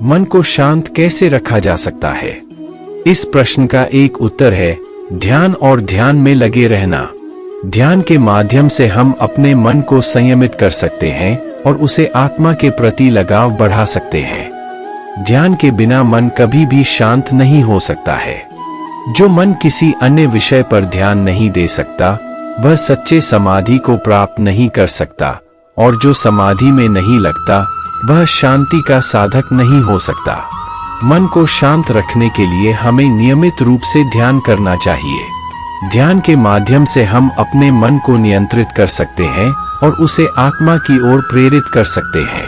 मन को शांत कैसे रखा जा सकता है? इस प्रश्न का एक उत्तर है ध्यान और ध्यान में लगे रहना। ध्यान के माध्यम से हम अपने मन को संयमित कर सकते हैं और उसे आत्मा के प्रति लगाव बढ़ा सकते हैं। ध्यान के बिना मन कभी भी शांत नहीं हो सकता है। जो मन किसी अन्य विषय पर ध्यान नहीं दे सकता, वह सच्चे समाधि को प्राप्त नहीं कर सकता, और जो समाधि में नहीं लगता, वह शांति का साधक नहीं हो सकता। मन को शांत रखने के लिए हमें नियमित रूप से ध्यान करना चाहिए। ध्यान के माध्यम से हम अपने मन को नियंत्रित कर सकते हैं और उसे आत्मा की ओर प्रेरित कर सकते हैं।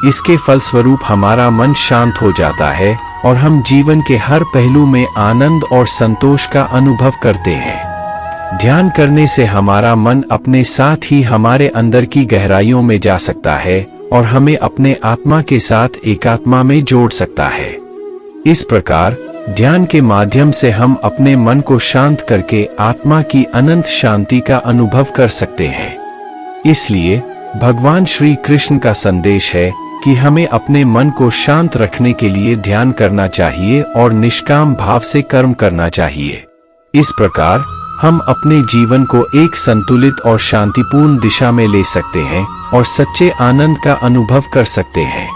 इसके फलस्वरूप हमारा मन शांत हो जाता है और हम जीवन के हर पहलू में आनंद और संतोष का अनुभव करते हैं। ध्यान करने से हमारा मन अपने साथ ही हमारे अंदर की गहराइयों में जा सकता है और हमें अपने आत्मा के साथ एकात्मा में जोड़ सकता है। इस प्रकार ध्यान के माध्यम से हम अपने मन को शांत करके आत्मा की अनंत शांति का अनुभव कर सकते हैं। इसलिए भगवान श्री कृष्ण का संदेश है कि हमें अपने मन को शांत रखने के लिए ध्यान करना चाहिए और निष्काम भाव से कर्म करना चाहिए। इस प्रकार हम अपने जीवन को एक संतुलित और शांतिपूर्ण दिशा में ले सकते हैं और सच्चे आनंद का अनुभव कर सकते हैं।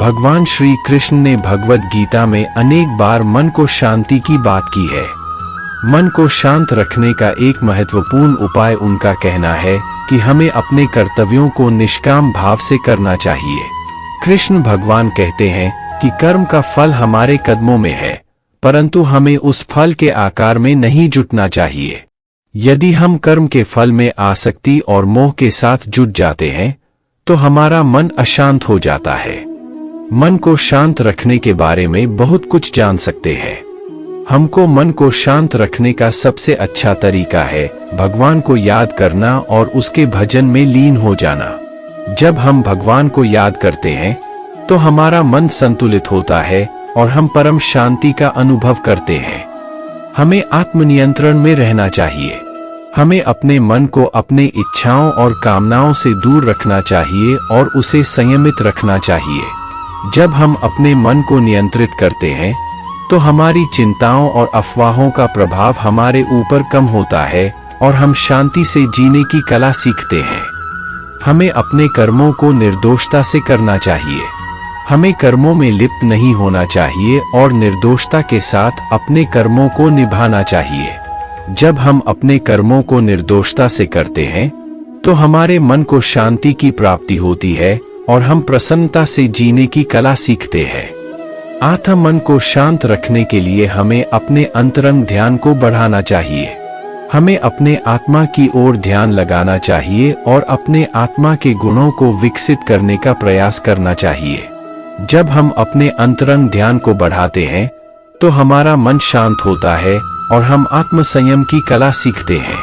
भगवान श्री कृष्ण ने भगवद गीता में अनेक बार मन को शांति की बात की है। मन को शांत रखने का एक महत्वपूर्ण उपाय उनका कहना है कि हमें अपने कर्तव्यों को निष्काम भाव से करना चाहिए। कृष्ण भगवान कहते हैं कि कर्म का फल हमारे कदमों में है, परंतु हमें उस फल के आकार में नहीं जुटना चाहिए। यदि हम कर्म के फल में आसक्ति और मोह के साथ जुट जाते हैं, तो हमारा मन अशांत हो जाता है। मन को शांत रखने के बारे में बहुत कुछ जान सकते हैं। हमको मन को शांत रखने का सबसे अच्छा तरीका है भगवान को याद करना और उसके भजन में लीन हो जाना। जब हम भगवान को याद करते हैं, तो हमारा मन संतुलित होता है और हम परम शांति का अनुभव करते हैं। हमें आत्मनियंत्रण में रहना चाहिए। हमें अपने मन को अपने इच्छाओं और कामनाओं से दूर रखना चाहिए और उसे संयमित रखना चाहिए। जब हम अपने मन को नियंत्रित करते हैं, तो हमारी चिंताओं और अफवाहों का प्रभाव हमारे ऊपर कम होता है और हम शांति से जीने की कला सीखते हैं। हमें अपने कर्मों को निर्दोषता से करना चाहिए। हमें कर्मों में लिप्त नहीं होना चाहिए और निर्दोषता के साथ अपने कर्मों को निभाना चाहिए। जब हम अपने कर्मों को निर्दोषता से करते हैं, तो हमारे मन को शांति की प्राप्ति होती है और हम प्रसन्नता से जीने की कला सीखते हैं। आत्मा मन को शांत रखने के लिए हमें अपने अंतरंग ध्यान को बढ़ाना चाहिए। हमें अपने आत्मा की ओर ध्यान लगाना चाहिए और अपने आत्मा के गुणों को विकसित करने का प्रयास करना चाहिए। जब हम अपने अंतरंग ध्यान को बढ़ाते हैं, तो हमारा मन शांत होता है और हम आत्म संयम की कला सीखते हैं।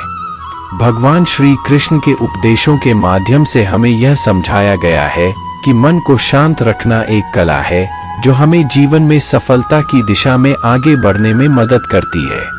भगवान श्री कृष्ण के उपदेशों के माध्यम से हमें यह समझाया गया है कि मन को शांत रखना एक कला है जो हमें जीवन में सफलता की दिशा में आगे बढ़ने में मदद करती है।